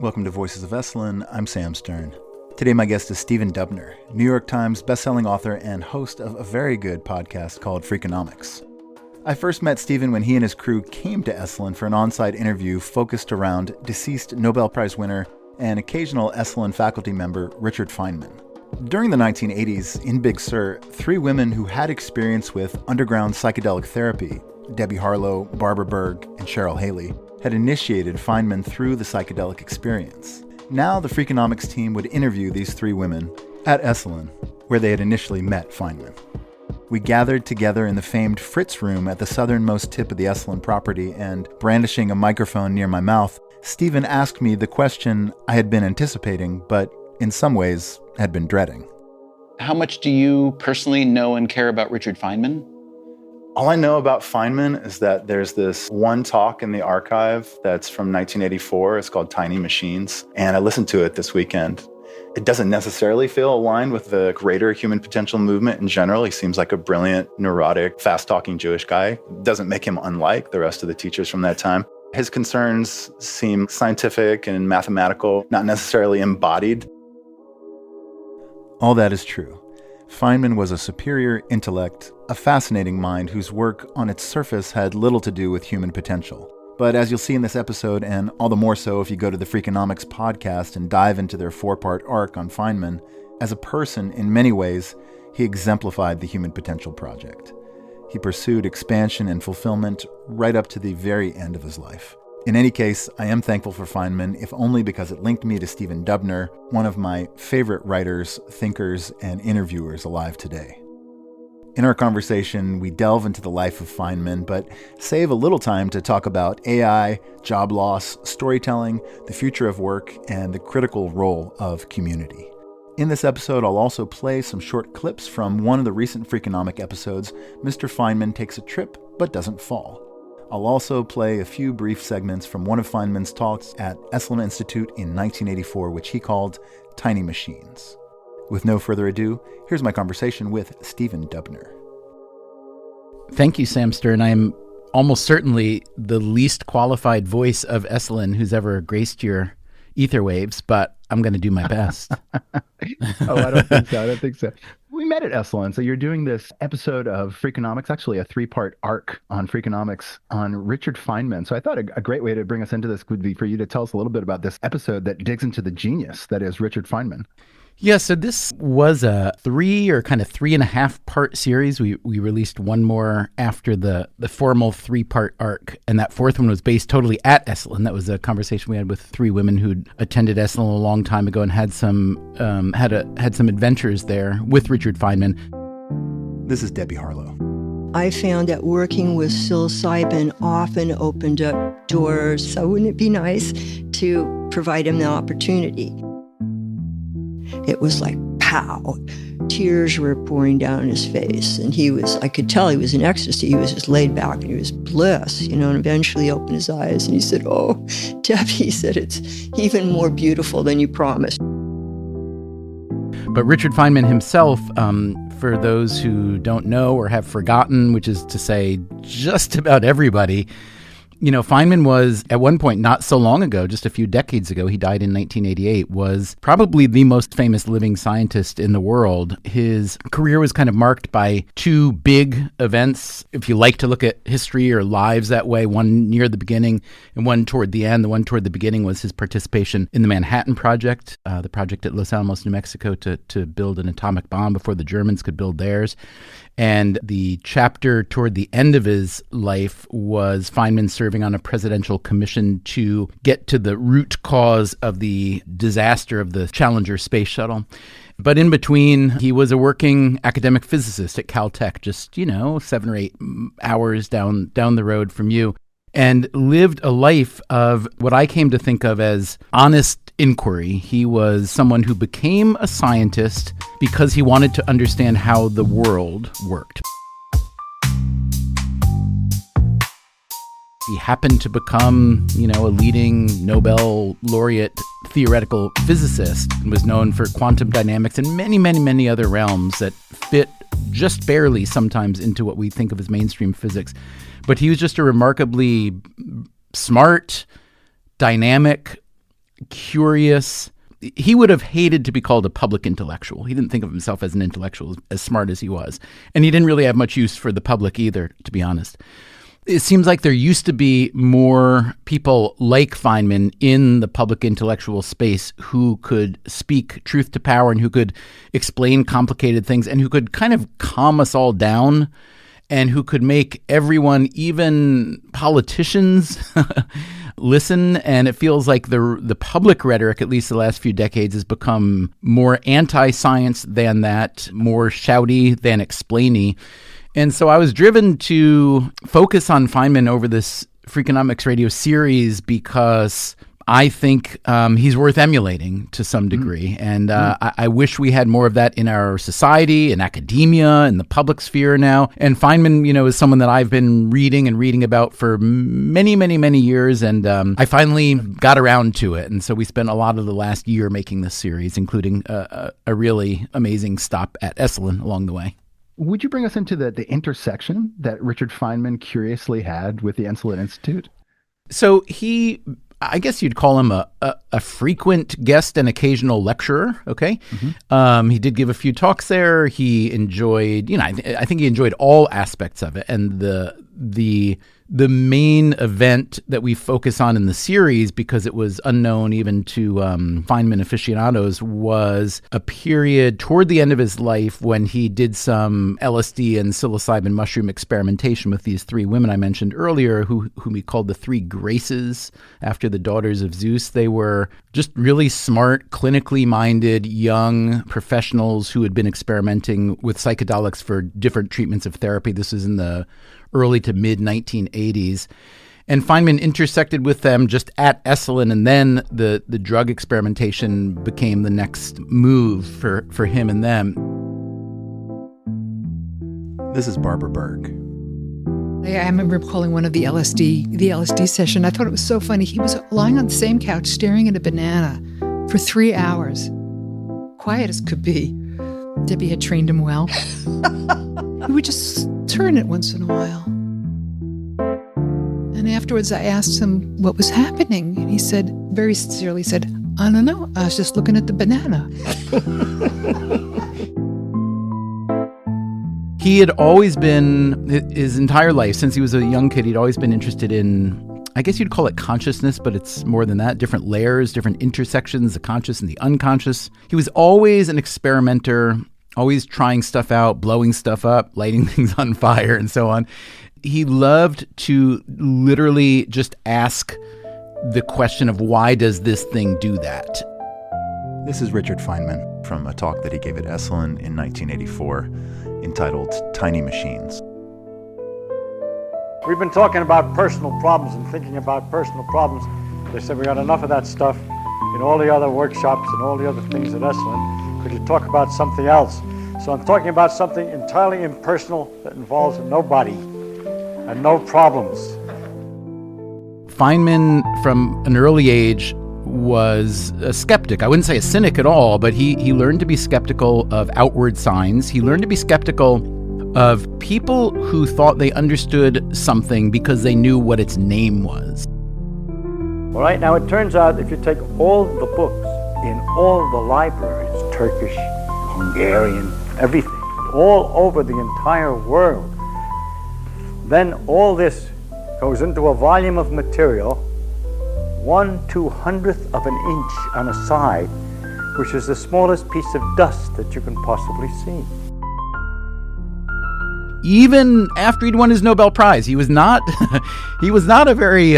Welcome to Voices of Esalen. I'm Sam Stern. Today my guest is Stephen Dubner, New York Times bestselling author and host of a very good podcast called Freakanomics. I first met Stephen when he and his crew came to Esalen for an on-site interview focused around deceased Nobel Prize winner and occasional Esalen faculty member Richard Feynman. During the 1980s, in Big Sur, three women who had experience with underground psychedelic therapy, Debby Harlow, Barbara Berg, and Cheryl Haley, had initiated Feynman through the psychedelic experience. Now the Freakanomics team would interview these three women at Esalen, where they had initially met Feynman. We gathered together in the famed Fritz room at the southernmost tip of the Esalen property, and brandishing a microphone near my mouth, Stephen asked me the question I had been anticipating, but in some ways had been dreading. How much do you personally know and care about Richard Feynman? All I know about Feynman is that there's this one talk in the archive that's from 1984. It's called Tiny Machines, and I listened to it this weekend. It doesn't necessarily feel aligned with the greater human potential movement in general. He seems like a brilliant, neurotic, fast-talking Jewish guy. Doesn't make him unlike the rest of the teachers from that time. His concerns seem scientific and mathematical, not necessarily embodied. All that is true. Feynman was a superior intellect, a fascinating mind whose work on its surface had little to do with human potential. But as you'll see in this episode, and all the more so if you go to the Freakanomics podcast and dive into their 4-part arc on Feynman, as a person, in many ways, he exemplified the Human Potential Project. He pursued expansion and fulfillment right up to the very end of his life. In any case, I am thankful for Feynman, if only because it linked me to Stephen Dubner, one of my favorite writers, thinkers, and interviewers alive today. In our conversation, we delve into the life of Feynman, but save a little time to talk about AI, job loss, storytelling, the future of work, and the critical role of community. In this episode, I'll also play some short clips from one of the recent Freakonomic episodes, Mr. Feynman Takes a Trip But Doesn't Fall. I'll also play a few brief segments from one of Feynman's talks at Esalen Institute in 1984, which he called Tiny Machines. With no further ado, here's my conversation with Stephen Dubner. Thank you, Sam Stern. I'm almost certainly the least qualified voice of Esalen who's ever graced your ether waves, but I'm going to do my best. I don't think so. We met at Esalen, so you're doing this episode of Freakonomics, actually a 3-part arc on Freakonomics on Richard Feynman. So I thought a great way to bring us into this would be for you to tell us a little bit about this episode that digs into the genius that is Richard Feynman. Yeah, so this was a 3.5 part series. We released one more after the formal 3-part arc, and that fourth one was based totally at Esalen. That was a conversation we had with three women who'd attended Esalen a long time ago and had some adventures there with Richard Feynman. This is Debby Harlow. I found that working with psilocybin often opened up doors, so wouldn't it be nice to provide him the opportunity? It was like, pow, tears were pouring down his face. And I could tell he was in ecstasy. He was just laid back and he was bliss, and eventually he opened his eyes and he said, "Oh, Debby," he said, "it's even more beautiful than you promised." But Richard Feynman himself, for those who don't know or have forgotten, which is to say just about everybody, Feynman was, at one point not so long ago, just a few decades ago, he died in 1988, was probably the most famous living scientist in the world. His career was kind of marked by two big events, if you like to look at history or lives that way, one near the beginning and one toward the end. The one toward the beginning was his participation in the Manhattan Project, the project at Los Alamos, New Mexico, to build an atomic bomb before the Germans could build theirs. And the chapter toward the end of his life was Feynman serving on a presidential commission to get to the root cause of the disaster of the Challenger Space Shuttle. But in between, he was a working academic physicist at Caltech, just, 7 or 8 hours down the road from you, and lived a life of what I came to think of as honest inquiry. He was someone who became a scientist because he wanted to understand how the world worked. He happened to become, a leading Nobel laureate theoretical physicist and was known for quantum dynamics and many, many, many other realms that fit just barely sometimes into what we think of as mainstream physics. But he was just a remarkably smart, dynamic, curious. He would have hated to be called a public intellectual. He didn't think of himself as an intellectual, as smart as he was. And he didn't really have much use for the public either, to be honest. It seems like there used to be more people like Feynman in the public intellectual space who could speak truth to power and who could explain complicated things and who could kind of calm us all down and who could make everyone, even politicians, listen. And it feels like the public rhetoric, at least the last few decades, has become more anti-science than that, more shouty than explainy. And so I was driven to focus on Feynman over this Freakonomics radio series because I think he's worth emulating to some degree. And I wish we had more of that in our society, in academia, in the public sphere now. And Feynman, is someone that I've been reading about for many, many, many years. And I finally got around to it. And so we spent a lot of the last year making this series, including a really amazing stop at Esalen along the way. Would you bring us into the intersection that Richard Feynman curiously had with the Esalen Institute? So I guess you'd call him a frequent guest and occasional lecturer. Okay. Mm-hmm. He did give a few talks there. He enjoyed, I think he enjoyed all aspects of it. And the main event that we focus on in the series, because it was unknown even to Feynman aficionados, was a period toward the end of his life when he did some LSD and psilocybin mushroom experimentation with these three women I mentioned earlier, whom we called the three Graces, after the daughters of Zeus. They were just really smart, clinically minded, young professionals who had been experimenting with psychedelics for different treatments of therapy. This is in the early to mid 1980s. And Feynman intersected with them just at Esalen, and then the drug experimentation became the next move for him and them. This is Barbara Berg. I remember calling one of the LSD session. I thought it was so funny. He was lying on the same couch staring at a banana for 3 hours. Quiet as could be. Debbie had trained him well. He would just turn it once in a while. And afterwards I asked him what was happening. And he said, very sincerely said, I don't know. I was just looking at the banana. He had always been, his entire life, since he was a young kid, he'd always been interested in, I guess you'd call it consciousness, but it's more than that, different layers, different intersections, the conscious and the unconscious. He was always an experimenter, always trying stuff out, blowing stuff up, lighting things on fire, and so on. He loved to literally just ask the question of, why does this thing do that? This is Richard Feynman from a talk that he gave at Esalen in 1984 entitled Tiny Machines. We've been talking about personal problems and thinking about personal problems. They said we got enough of that stuff in all the other workshops and all the other things at Esalen. Could you talk about something else? So I'm talking about something entirely impersonal that involves nobody and no problems. Feynman, from an early age, was a skeptic. I wouldn't say a cynic at all, but he learned to be skeptical of outward signs. He learned to be skeptical of people who thought they understood something because they knew what its name was. All right, now it turns out if you take all the books in all the libraries, Turkish, Hungarian, everything, all over the entire world, then all this goes into a volume of material 1/200th of an inch on a side, which is the smallest piece of dust that you can possibly see. Even after he'd won his Nobel Prize, he was not a very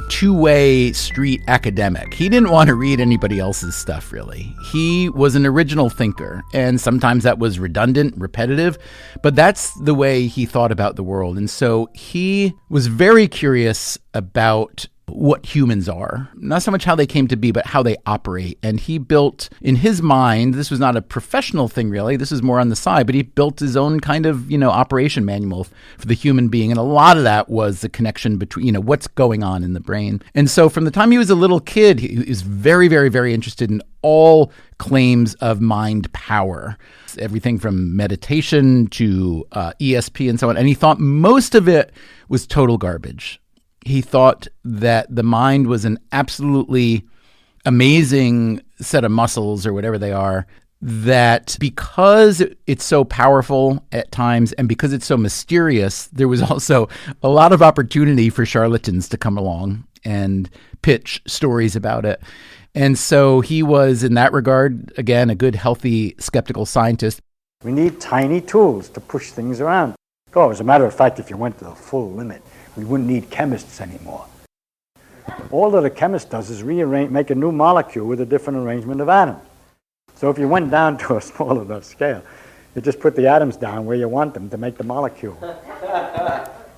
two-way street academic. He didn't want to read anybody else's stuff, really. He was an original thinker, and sometimes that was redundant, repetitive, but that's the way he thought about the world. And so he was very curious about what humans are, not so much how they came to be, but how they operate. And he built, in his mind, this was not a professional thing really, this is more on the side, but he built his own kind of, operation manual for the human being. And a lot of that was the connection between, what's going on in the brain. And so from the time he was a little kid, he was very, very, very interested in all claims of mind power, everything from meditation to ESP and so on. And he thought most of it was total garbage. He thought that the mind was an absolutely amazing set of muscles or whatever they are, that because it's so powerful at times and because it's so mysterious, there was also a lot of opportunity for charlatans to come along and pitch stories about it. And so he was, in that regard, again, a good, healthy, skeptical scientist. We need tiny tools to push things around. Oh, as a matter of fact, if you went to the full limit, we wouldn't need chemists anymore. All that a chemist does is make a new molecule with a different arrangement of atoms. So if you went down to a small enough scale, you just put the atoms down where you want them to make the molecule.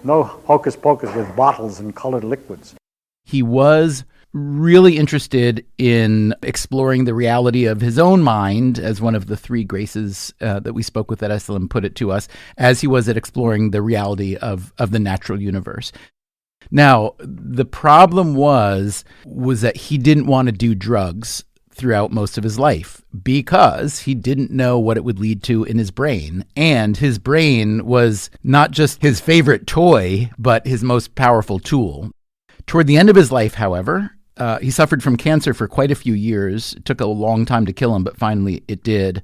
No hocus pocus with bottles and colored liquids. He was really interested in exploring the reality of his own mind, as one of the three graces that we spoke with at Esalen put it to us, as he was at exploring the reality of the natural universe. Now, the problem was that he didn't want to do drugs throughout most of his life because he didn't know what it would lead to in his brain. And his brain was not just his favorite toy, but his most powerful tool. Toward the end of his life, however, he suffered from cancer for quite a few years. It took a long time to kill him, but finally it did.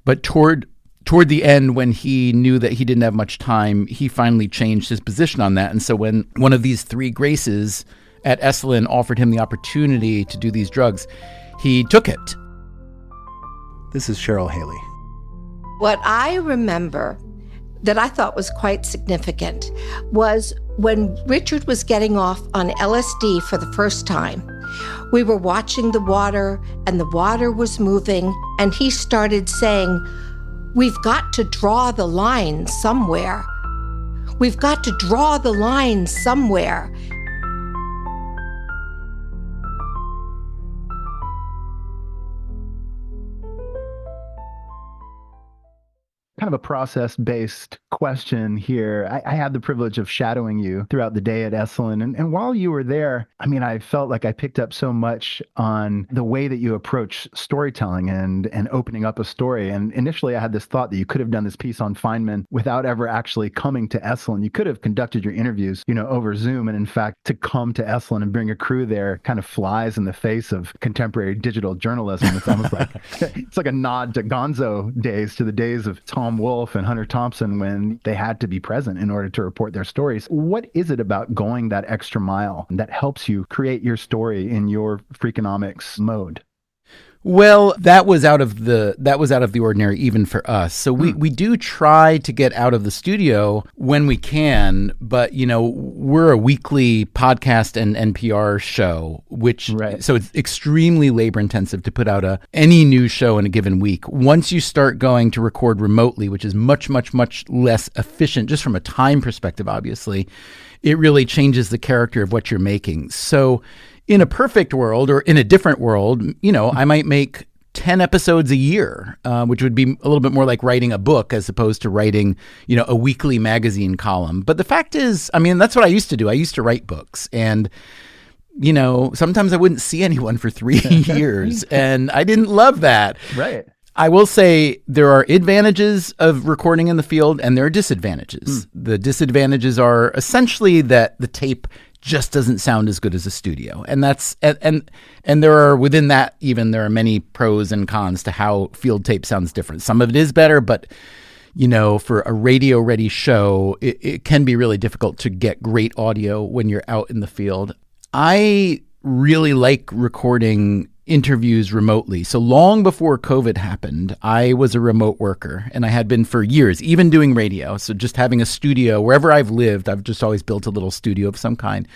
But toward the end, when he knew that he didn't have much time, he finally changed his position on that. And so when one of these three graces at Esalen offered him the opportunity to do these drugs, he took it. This is Cheryl Haley. What I remember that I thought was quite significant was when Richard was getting off on LSD for the first time. We were watching the water, and the water was moving, and he started saying, "We've got to draw the line somewhere. We've got to draw the line somewhere." Kind of a process-based question here. I had the privilege of shadowing you throughout the day at Esalen. And while you were there, I mean, I felt like I picked up so much on the way that you approach storytelling and opening up a story. And initially, I had this thought that you could have done this piece on Feynman without ever actually coming to Esalen. You could have conducted your interviews, over Zoom. And in fact, to come to Esalen and bring a crew there kind of flies in the face of contemporary digital journalism. It's almost like it's like a nod to Gonzo days, to the days of Tom Wolfe and Hunter Thompson when they had to be present in order to report their stories. What is it about going that extra mile that helps you create your story in your Freakonomics mode? Well, that was out of the ordinary even for us. So we do try to get out of the studio when we can, but we're a weekly podcast and NPR show, so it's extremely labor intensive to put out any new show in a given week. Once you start going to record remotely, which is much, much, much less efficient, just from a time perspective, obviously, it really changes the character of what you're making. So in a perfect world, or in a different world, I might make 10 episodes a year, which would be a little bit more like writing a book as opposed to writing, a weekly magazine column. But the fact is, that's what I used to do. I used to write books, and sometimes I wouldn't see anyone for 3 years, and I didn't love that. Right. I will say there are advantages of recording in the field, and there are disadvantages. The disadvantages are essentially that the tape just doesn't sound as good as a studio. And that's and there are, within that even, there are many pros and cons to how field tape sounds different. Some of it is better, but for a radio ready show, it can be really difficult to get great audio when you're out in the field. I really like recording interviews remotely. So long before COVID happened, I was a remote worker, and I had been for years, even doing radio. So just having a studio wherever I've lived, I've just always built a little studio of some kind.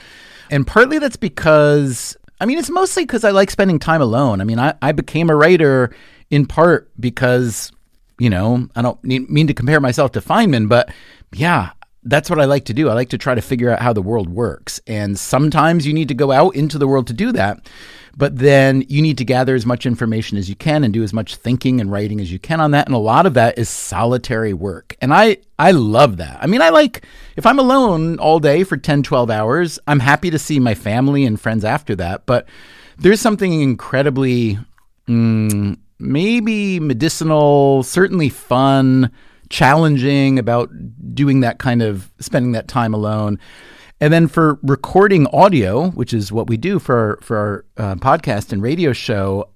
And partly that's because, it's mostly because I like spending time alone. I became a writer in part because, I don't mean to compare myself to Feynman, but yeah, that's what I like to do. I like to try to figure out how the world works. And sometimes you need to go out into the world to do that. But then you need to gather as much information as you can and do as much thinking and writing as you can on that. And a lot of that is solitary work. And I love that. I like, if I'm alone all day for 10, 12 hours, I'm happy to see my family and friends after that. But there's something incredibly, maybe medicinal, certainly fun, challenging about doing that kind of, spending that time alone. And then for recording audio, which is what we do for our podcast and radio show,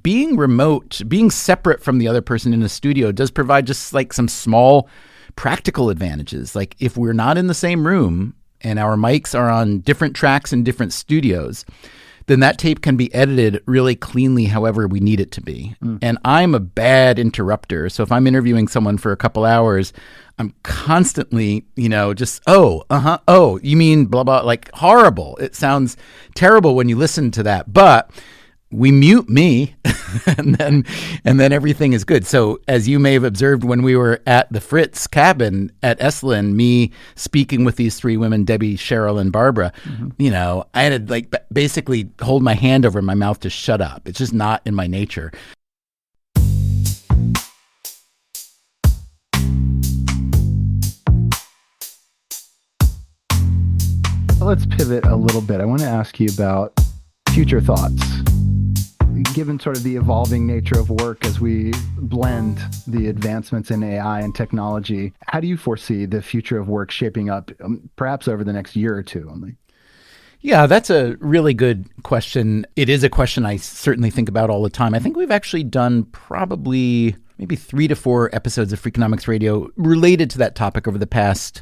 being remote, being separate from the other person in a studio does provide just like some small practical advantages. Like if we're not in the same room and our mics are on different tracks in different studios, then that tape can be edited really cleanly however we need it to be. And I'm a bad interrupter. So if I'm interviewing someone for a couple hours, I'm constantly, just, you mean blah, blah, like horrible. It sounds terrible when you listen to that. But we mute me and then everything is good. So as you may have observed when we were at the Fritz cabin at Esalen, me speaking with these three women, Debbie, Cheryl, and Barbara, I had to like basically hold my hand over my mouth to shut up. It's just not in my nature. Let's pivot a little bit. I want to ask you about future thoughts. Given sort of the evolving nature of work as we blend the advancements in AI and technology, how do you foresee the future of work shaping up, perhaps over the next year or two only? Yeah, that's a really good question. It is a question I certainly think about all the time. I think we've actually done probably maybe 3 to 4 episodes of Freakonomics Radio related to that topic over the past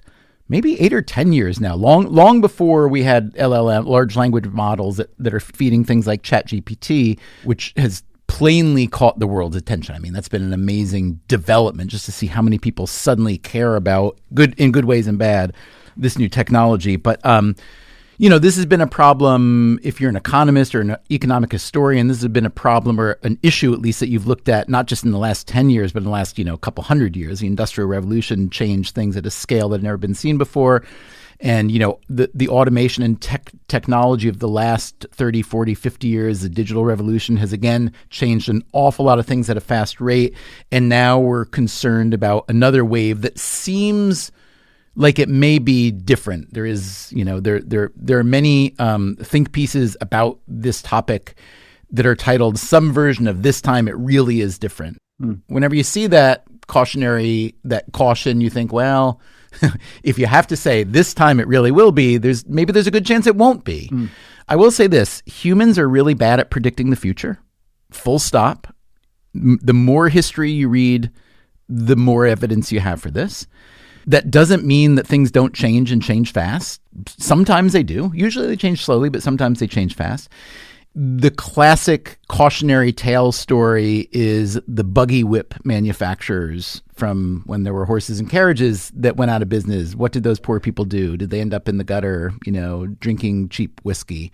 maybe 8 or 10 years now, long before we had LLM, large language models that are feeding things like ChatGPT, which has plainly caught the world's attention. I mean, that's been an amazing development just to see how many people suddenly care about, in good ways and bad, this new technology. But this has been a problem if you're an economist or an economic historian. This has been a problem or an issue, at least, that you've looked at, not just in the last 10 years, but in the last, couple hundred years. The Industrial Revolution changed things at a scale that had never been seen before. And, the automation and technology of the last 30, 40, 50 years, the digital revolution has, again, changed an awful lot of things at a fast rate. And now we're concerned about another wave that seems like it may be different. There is, there are many think pieces about this topic that are titled "Some Version of This Time It Really Is Different." Whenever you see that caution, you think, well, if you have to say this time it really will be, there's a good chance it won't be. I will say this: humans are really bad at predicting the future. Full stop. The more history you read, the more evidence you have for this. That doesn't mean that things don't change and change fast. Sometimes they do. Usually they change slowly, but sometimes they change fast. The classic cautionary tale story is the buggy whip manufacturers from when there were horses and carriages that went out of business. What did those poor people do? Did they end up in the gutter, drinking cheap whiskey?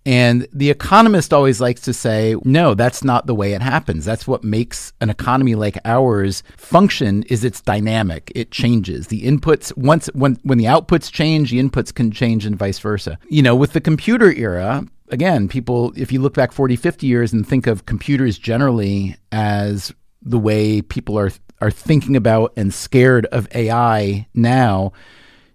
And the economist always likes to say, no, that's not the way it happens. That's what makes an economy like ours function, is it's dynamic. It changes. The inputs, when the outputs change, the inputs can change and vice versa. With the computer era, again, people, if you look back 40, 50 years and think of computers generally as the way people are thinking about and scared of AI now,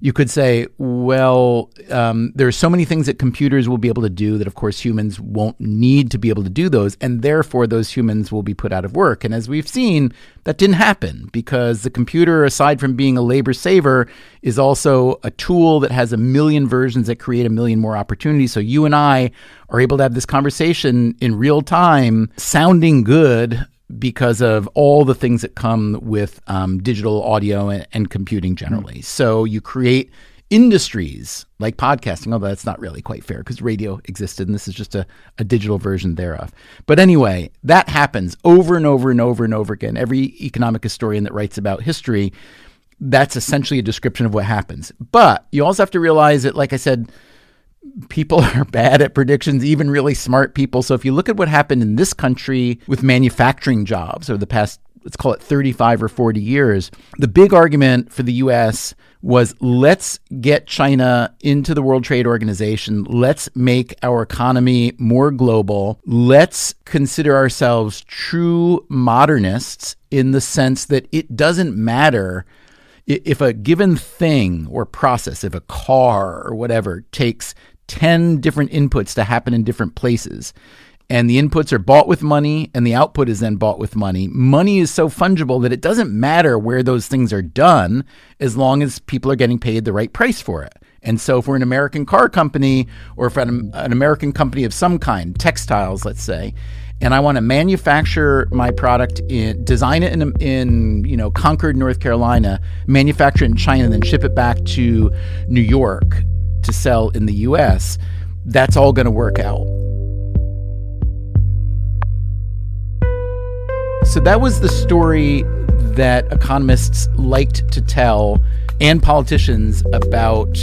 you could say, well, there are so many things that computers will be able to do that, of course, humans won't need to be able to do those, and therefore those humans will be put out of work. And as we've seen, that didn't happen, because the computer, aside from being a labor saver, is also a tool that has a million versions that create a million more opportunities. So you and I are able to have this conversation in real time, sounding good, because of all the things that come with digital audio and computing generally. So you create industries like podcasting, although that's not really quite fair because radio existed and this is just a digital version thereof. But anyway, that happens over and over and over and over again. Every economic historian that writes about history, that's essentially a description of what happens. But you also have to realize that, like I said, people are bad at predictions, even really smart people. So if you look at what happened in this country with manufacturing jobs over the past, let's call it 35 or 40 years, the big argument for the U.S. was, let's get China into the World Trade Organization. Let's make our economy more global. Let's consider ourselves true modernists in the sense that it doesn't matter if a given thing or process, if a car or whatever takes 10 different inputs to happen in different places, and the inputs are bought with money and the output is then bought with money. Money is so fungible that it doesn't matter where those things are done as long as people are getting paid the right price for it. And so if we're an American car company, or if I'm an American company of some kind, textiles, let's say, and I want to manufacture my product, design it in Concord, North Carolina, manufacture it in China, and then ship it back to New York to sell in the US, that's all going to work out. So that was the story that economists liked to tell, and politicians, about,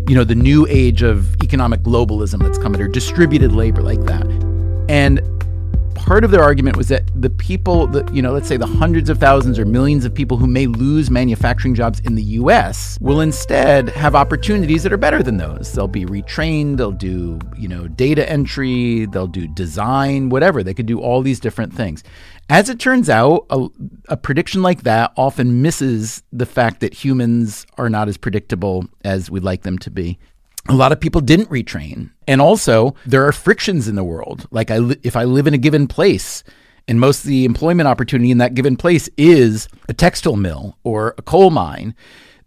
the new age of economic globalism that's coming, or distributed labor like that. And part of their argument was that the people that, let's say the hundreds of thousands or millions of people who may lose manufacturing jobs in the US will instead have opportunities that are better than those. They'll be retrained, they'll do, data entry, they'll do design, whatever. They could do all these different things. As it turns out, a prediction like that often misses the fact that humans are not as predictable as we'd like them to be. A lot of people didn't retrain. And also, there are frictions in the world. Like if I live in a given place, and most of the employment opportunity in that given place is a textile mill or a coal mine,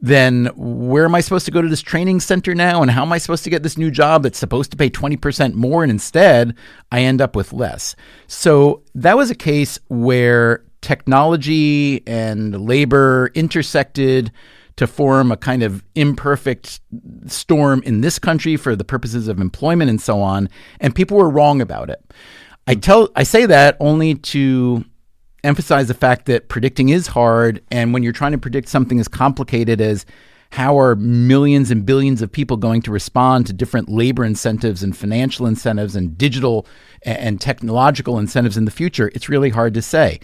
then where am I supposed to go to this training center now? And how am I supposed to get this new job that's supposed to pay 20% more? And instead, I end up with less. So that was a case where technology and labor intersected to form a kind of imperfect storm in this country for the purposes of employment and so on. And people were wrong about it. I say that only to emphasize the fact that predicting is hard. And when you're trying to predict something as complicated as how are millions and billions of people going to respond to different labor incentives and financial incentives and digital and technological incentives in the future, it's really hard to say.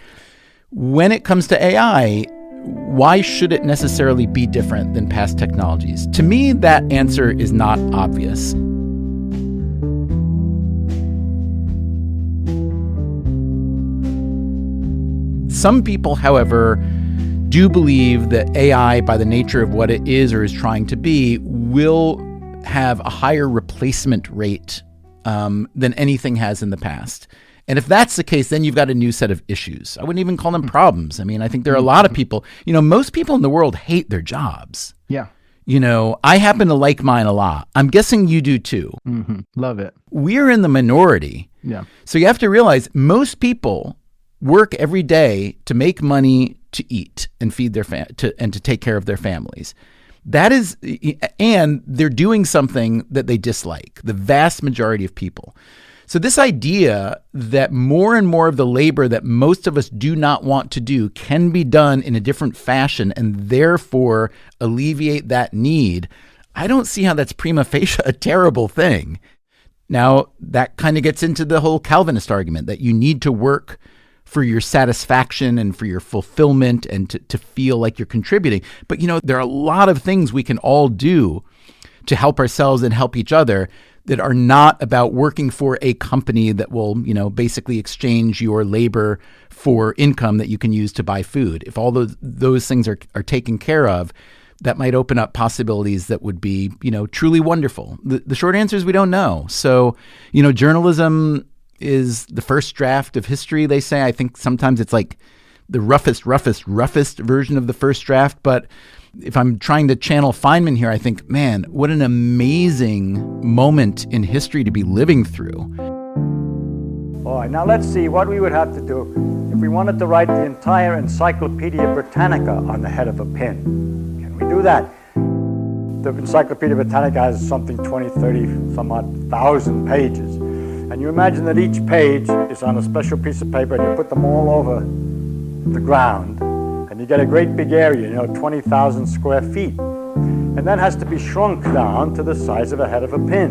When it comes to AI, why should it necessarily be different than past technologies? To me, that answer is not obvious. Some people, however, do believe that AI, by the nature of what it is or is trying to be, will have a higher replacement rate than anything has in the past. And if that's the case, then you've got a new set of issues. I wouldn't even call them problems. I mean, I think there are a lot of people, most people in the world hate their jobs. Yeah. I happen to like mine a lot. I'm guessing you do too. Mm-hmm. Love it. We're in the minority. Yeah. So you have to realize most people work every day to make money to eat and feed their and to take care of their families. That is, and they're doing something that they dislike, the vast majority of people. So this idea that more and more of the labor that most of us do not want to do can be done in a different fashion and therefore alleviate that need, I don't see how that's prima facie a terrible thing. Now, that kind of gets into the whole Calvinist argument that you need to work for your satisfaction and for your fulfillment and to feel like you're contributing. But, there are a lot of things we can all do to help ourselves and help each other that are not about working for a company that will, basically exchange your labor for income that you can use to buy food. If all those things are taken care of, that might open up possibilities that would be, truly wonderful. The short answer is we don't know. So, journalism is the first draft of history, they say. I think sometimes it's like the roughest version of the first draft. But if I'm trying to channel Feynman here, I think, man, what an amazing moment in history to be living through. All right, now let's see what we would have to do if we wanted to write the entire Encyclopedia Britannica on the head of a pin. Can we do that? The Encyclopedia Britannica has something 20, 30, some odd thousand pages. And you imagine that each page is on a special piece of paper, and you put them all over the ground, and you get a great big area, 20,000 square feet. And that has to be shrunk down to the size of a head of a pin.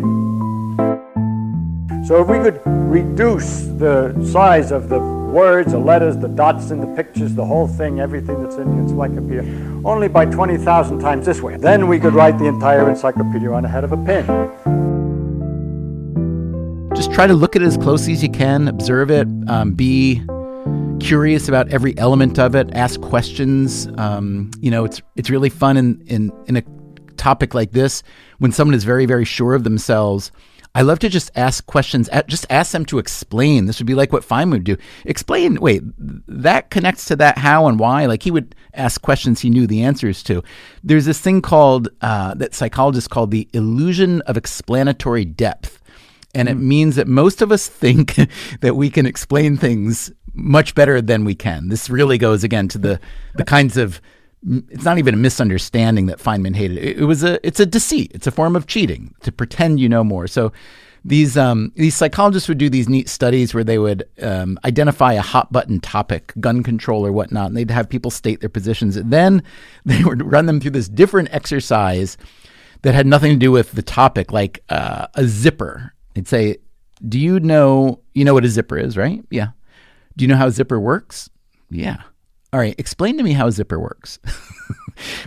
So if we could reduce the size of the words, the letters, the dots in the pictures, the whole thing, everything that's in the encyclopedia, only by 20,000 times this way, then we could write the entire encyclopedia on a head of a pin. Just try to look at it as closely as you can, observe it, be curious about every element of it, ask questions. It's really fun in a topic like this when someone is very, very sure of themselves. I love to just ask questions, just ask them to explain. This would be like what Feynman would do. Explain, wait, that connects to that how and why. Like he would ask questions he knew the answers to. There's this thing called, that psychologists call the illusion of explanatory depth. And it means that most of us think that we can explain things much better than we can. This really goes, again, to the kinds of, it's not even a misunderstanding that Feynman hated. It's a deceit. It's a form of cheating to pretend you know more. So these psychologists would do these neat studies where they would identify a hot button topic, gun control or whatnot, and they'd have people state their positions. And then they would run them through this different exercise that had nothing to do with the topic, like a zipper. They'd say, do you know what a zipper is, right? Yeah. Do you know how a zipper works? Yeah. All right, explain to me how a zipper works.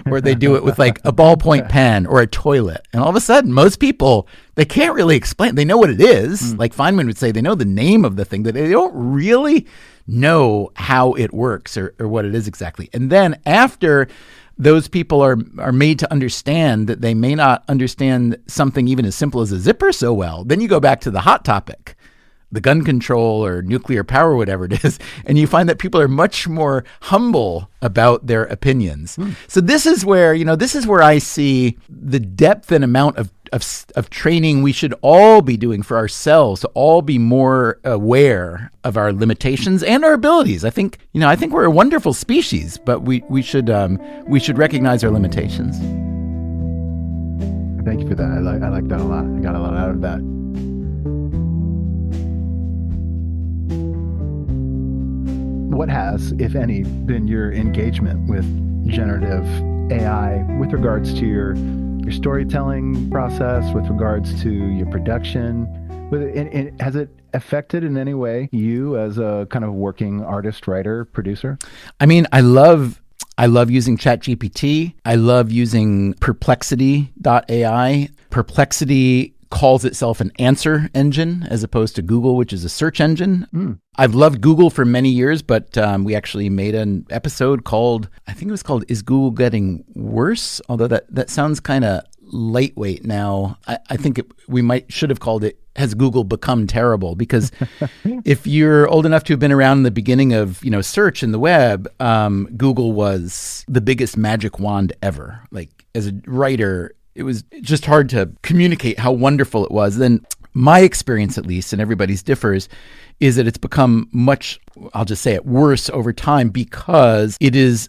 Or they do it with like a ballpoint pen or a toilet. And all of a sudden, most people, they can't really explain. They know what it is. Like Feynman would say, they know the name of the thing, but they don't really know how it works or what it is exactly. And then after those people are made to understand that they may not understand something even as simple as a zipper so well, then you go back to the hot topic, the gun control or nuclear power, whatever it is, and you find that people are much more humble about their opinions. So this is where I see the depth and amount of training we should all be doing for ourselves to all be more aware of our limitations and our abilities. I think we're a wonderful species, but we should recognize our limitations. Thank you for that. I like that a lot. I got a lot out of that. What has, if any, been your engagement with generative AI with regards to your storytelling process, with regards to your production? Has it affected in any way you as a kind of working artist, writer, producer? I mean, I love using ChatGPT. I love using Perplexity.ai. Perplexity calls itself an answer engine as opposed to Google, which is a search engine. I've loved Google for many years, but we actually made an episode called, I think it was called Is Google Getting Worse? Although that sounds kind of lightweight now. I think we should have called it Has Google Become Terrible? Because if you're old enough to have been around in the beginning of search in the web, Google was the biggest magic wand ever. Like as a writer, it was just hard to communicate how wonderful it was. Then my experience, at least, and everybody's differs, is that it's become much, I'll just say it, worse over time because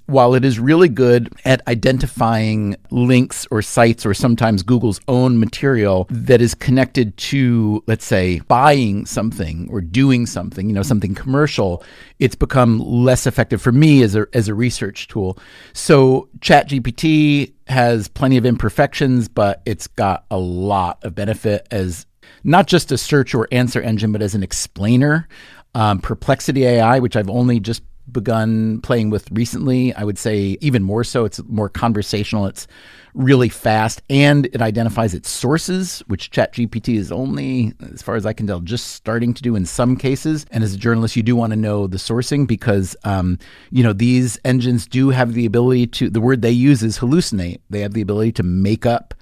while it is really good at identifying links or sites or sometimes Google's own material that is connected to, let's say, buying something or doing something, something commercial, it's become less effective for me as a research tool. So ChatGPT has plenty of imperfections, but it's got a lot of benefit as not just a search or answer engine, but as an explainer. Perplexity AI, which I've only just begun playing with recently, I would say even more so. It's more conversational. It's really fast, and it identifies its sources, which ChatGPT is only, as far as I can tell, just starting to do in some cases. And as a journalist, you do want to know the sourcing because, these engines do have the ability to, the word they use is hallucinate. They have the ability to make up,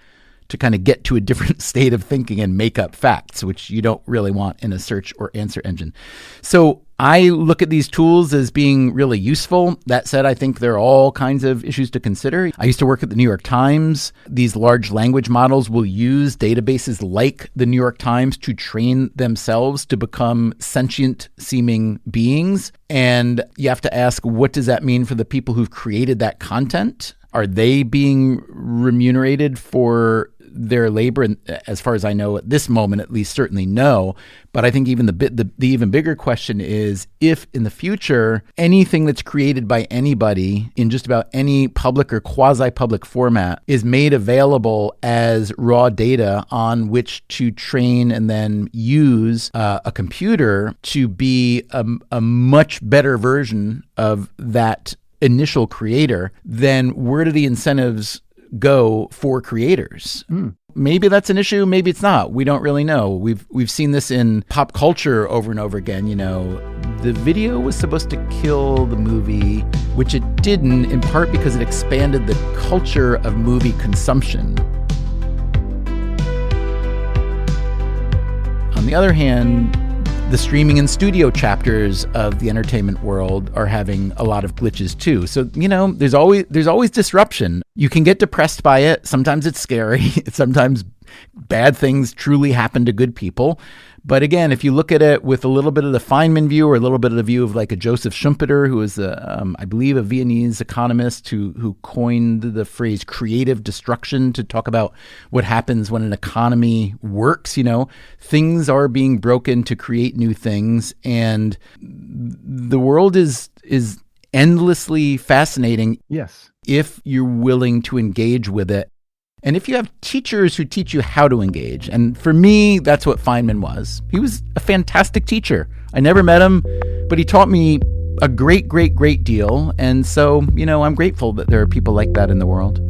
to kind of get to a different state of thinking and make up facts, which you don't really want in a search or answer engine. So I look at these tools as being really useful. That said, I think there are all kinds of issues to consider. I used to work at the New York Times. These large language models will use databases like the New York Times to train themselves to become sentient-seeming beings. And you have to ask, what does that mean for the people who've created that content? Are they being remunerated for their labor? And as far as I know, at this moment, at least, certainly no. But I think even the even bigger question is if in the future, anything that's created by anybody in just about any public or quasi-public format is made available as raw data on which to train and then use a computer to be a much better version of that initial creator, then where do the incentives go for creators? Maybe that's an issue, maybe it's not. We don't really know. We've seen this in pop culture over and over again. The video was supposed to kill the movie, which it didn't, in part because it expanded the culture of movie consumption. the other hand, the streaming and studio chapters of the entertainment world are having a lot of glitches too. So, there's always disruption. You can get depressed by it. Sometimes it's scary. Sometimes bad things truly happen to good people. But again, if you look at it with a little bit of the Feynman view or a little bit of the view of like a Joseph Schumpeter, who is, I believe, a Viennese economist who coined the phrase creative destruction to talk about what happens when an economy works, things are being broken to create new things. And the world is endlessly fascinating. Yes. If you're willing to engage with it. And if you have teachers who teach you how to engage, and for me, that's what Feynman was. He was a fantastic teacher. I never met him, but he taught me a great, great, great deal. And so, I'm grateful that there are people like that in the world.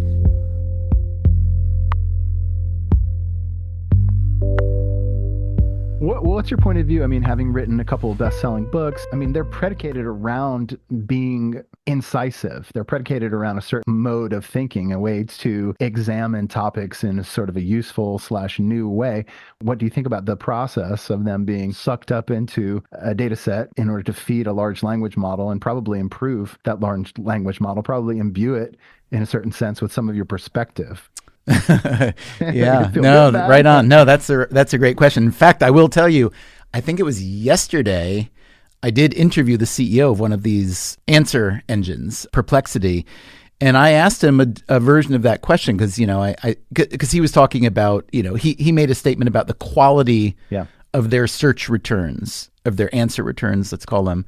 What's your point of view? I mean, having written a couple of best-selling books, they're predicated around being incisive. They're predicated around a certain mode of thinking, a way to examine topics in a sort of a useful/new way. What do you think about the process of them being sucked up into a data set in order to feed a large language model and probably improve that large language model, probably imbue it in a certain sense with some of your perspective? Yeah, no, right on. No, that's a great question. In fact, I will tell you, I think it was yesterday, I did interview the CEO of one of these answer engines, Perplexity, and I asked him a version of that question because because he was talking about he made a statement about the quality of their search returns, of their answer returns, let's call them,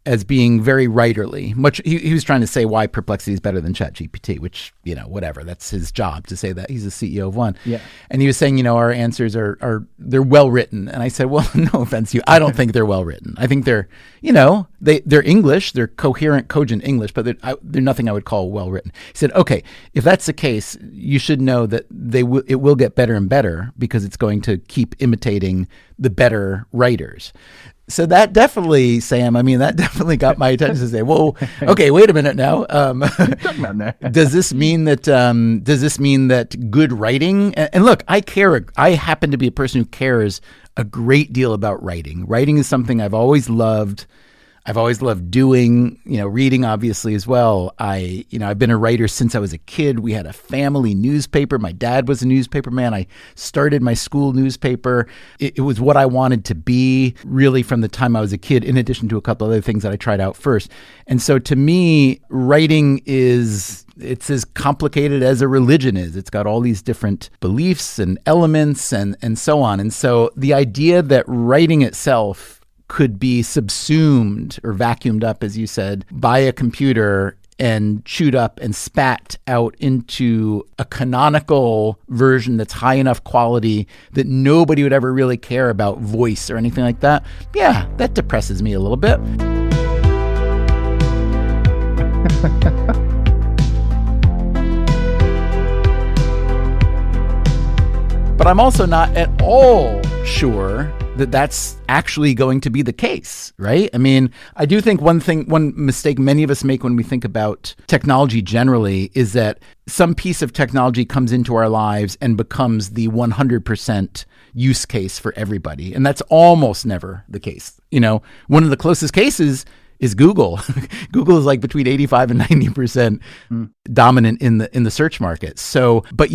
as being very writerly. He was trying to say why Perplexity is better than ChatGPT, which, whatever, that's his job to say that. He's the CEO of one. Yeah. And he was saying, our answers they're well written. And I said, well, no offense to you, I don't think they're well written. I think they're, they're English, they're coherent, cogent English, but they're nothing I would call well written. He said, okay, if that's the case, you should know that it will get better and better because it's going to keep imitating the better writers. So that definitely, Sam, that definitely got my attention to say, whoa, okay, wait a minute now. Does this mean that good writing, and look, I happen to be a person who cares a great deal about writing. Writing is something I've always loved. I've always loved doing, reading obviously as well. I've been a writer since I was a kid. We had a family newspaper. My dad was a newspaper man. I started my school newspaper. It was what I wanted to be really from the time I was a kid, in addition to a couple other things that I tried out first. And so to me, writing it's as complicated as a religion is. It's got all these different beliefs and elements and so on. And so the idea that writing itself could be subsumed or vacuumed up, as you said, by a computer and chewed up and spat out into a canonical version that's high enough quality that nobody would ever really care about voice or anything like that. Yeah, that depresses me a little bit. But I'm also not at all sure that that's actually going to be the case, right? I do think one mistake many of us make when we think about technology generally is that some piece of technology comes into our lives and becomes the 100% use case for everybody. And that's almost never the case. One of the closest cases is Google. Google is like between 85 and 90% dominant in the search market. So, but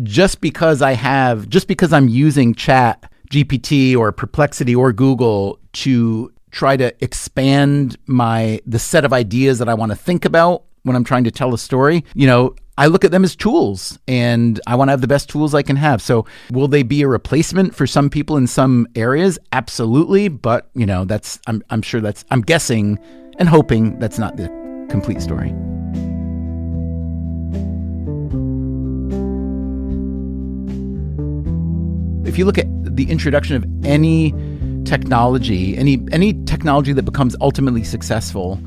just because I'm using Chat GPT or Perplexity or Google to try to expand the set of ideas that I want to think about when I'm trying to tell a story, I look at them as tools and I want to have the best tools I can have. So will they be a replacement for some people in some areas? Absolutely. But, I'm guessing and hoping that's not the complete story. If you look at the introduction of any technology, any technology that becomes ultimately successful,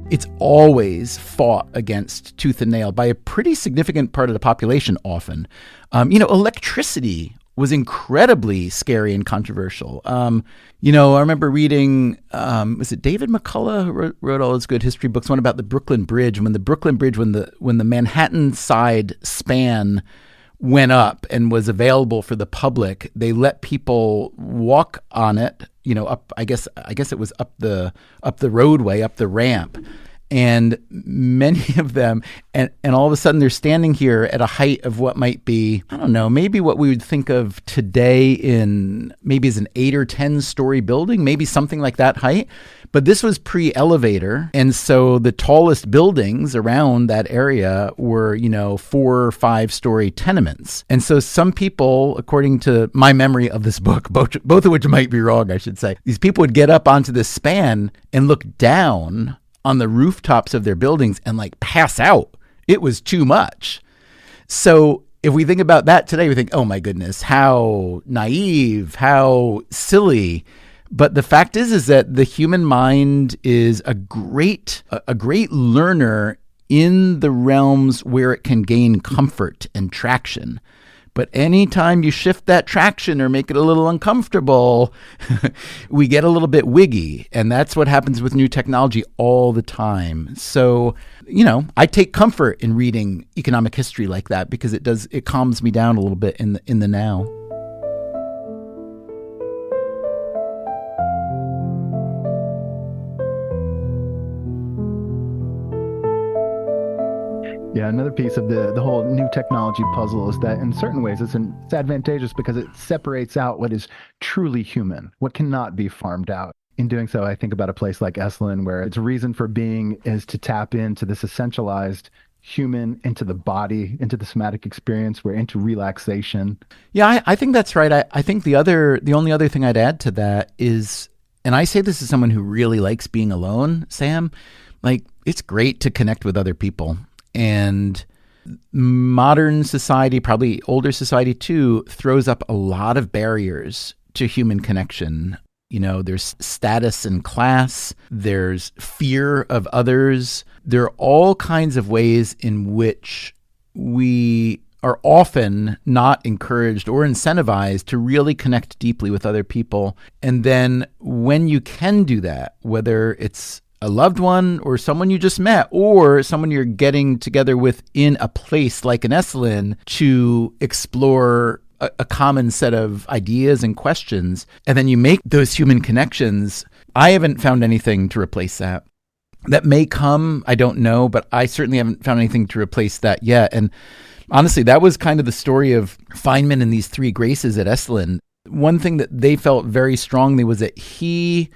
it's always fought against tooth and nail by a pretty significant part of the population often. Electricity was incredibly scary and controversial. I remember reading, was it David McCullough who wrote all those good history books, one about the Brooklyn Bridge, when the Manhattan side span went up and was available for the public, they let people walk on it, up, I guess it was up the roadway, up the ramp. And many of them, and all of a sudden they're standing here at a height of what might be, I don't know, maybe what we would think of today maybe as an 8 or 10 story building, maybe something like that height. But this was pre-elevator. And so the tallest buildings around that area were, 4 or 5 story tenements. And so some people, according to my memory of this book, both of which might be wrong, I should say, these people would get up onto this span and look down on the rooftops of their buildings and pass out. It was too much. So if we think about that today, we think, oh my goodness, how naive, how silly. But the fact is that the human mind is a great learner in the realms where it can gain comfort and traction. But anytime you shift that traction or make it a little uncomfortable, we get a little bit wiggy. And that's what happens with new technology all the time. So, I take comfort in reading economic history like that because it calms me down a little bit in the now. Yeah, another piece of the whole new technology puzzle is that in certain ways it's advantageous because it separates out what is truly human, what cannot be farmed out. In doing so, I think about a place like Esalen, where its reason for being is to tap into this essentialized human, into the body, into the somatic experience, we're into relaxation. Yeah, I think that's right. I think the only other thing I'd add to that is, and I say this as someone who really likes being alone, Sam, it's great to connect with other people. And modern society, probably older society too, throws up a lot of barriers to human connection. There's status and class, there's fear of others. There are all kinds of ways in which we are often not encouraged or incentivized to really connect deeply with other people. And then when you can do that, whether it's a loved one or someone you just met or someone you're getting together with in a place like an Esalen to explore a common set of ideas and questions, and then you make those human connections, I haven't found anything to replace that. That may come, I don't know, but I certainly haven't found anything to replace that yet. And honestly, that was kind of the story of Feynman and these 3 graces at Esalen. One thing that they felt very strongly was that he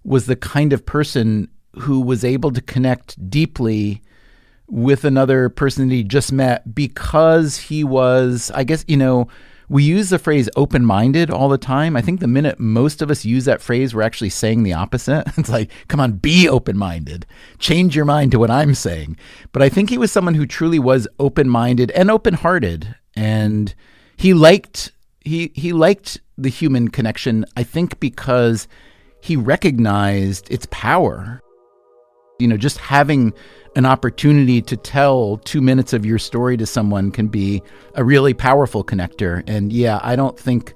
was the kind of person who was able to connect deeply with another person that he just met because he was, I guess, we use the phrase open-minded all the time. I think the minute most of us use that phrase, we're actually saying the opposite. It's come on, be open-minded. Change your mind to what I'm saying. But I think he was someone who truly was open-minded and open-hearted. And he liked the human connection, I think, because he recognized its power. Just having an opportunity to tell 2 minutes of your story to someone can be a really powerful connector. And yeah, I don't think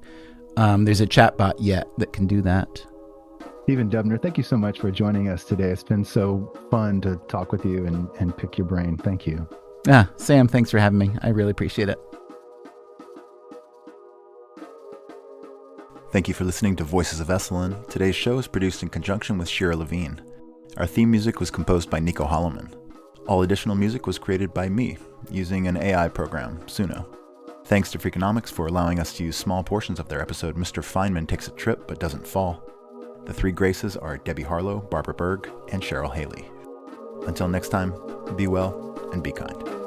there's a chatbot yet that can do that. Stephen Dubner, thank you so much for joining us today. It's been so fun to talk with you and pick your brain. Thank you. Sam, thanks for having me. I really appreciate it. Thank you for listening to Voices of Esalen. Today's show is produced in conjunction with Cheryl Haley. Our theme music was composed by Nico Holloman. All additional music was created by me, using an AI program, Suno. Thanks to Freakanomics for allowing us to use small portions of their episode Mr. Feynman Takes a Trip But Doesn't Fall. The 3 graces are Debby Harlow, Barbara Berg, and Cheryl Haley. Until next time, be well and be kind.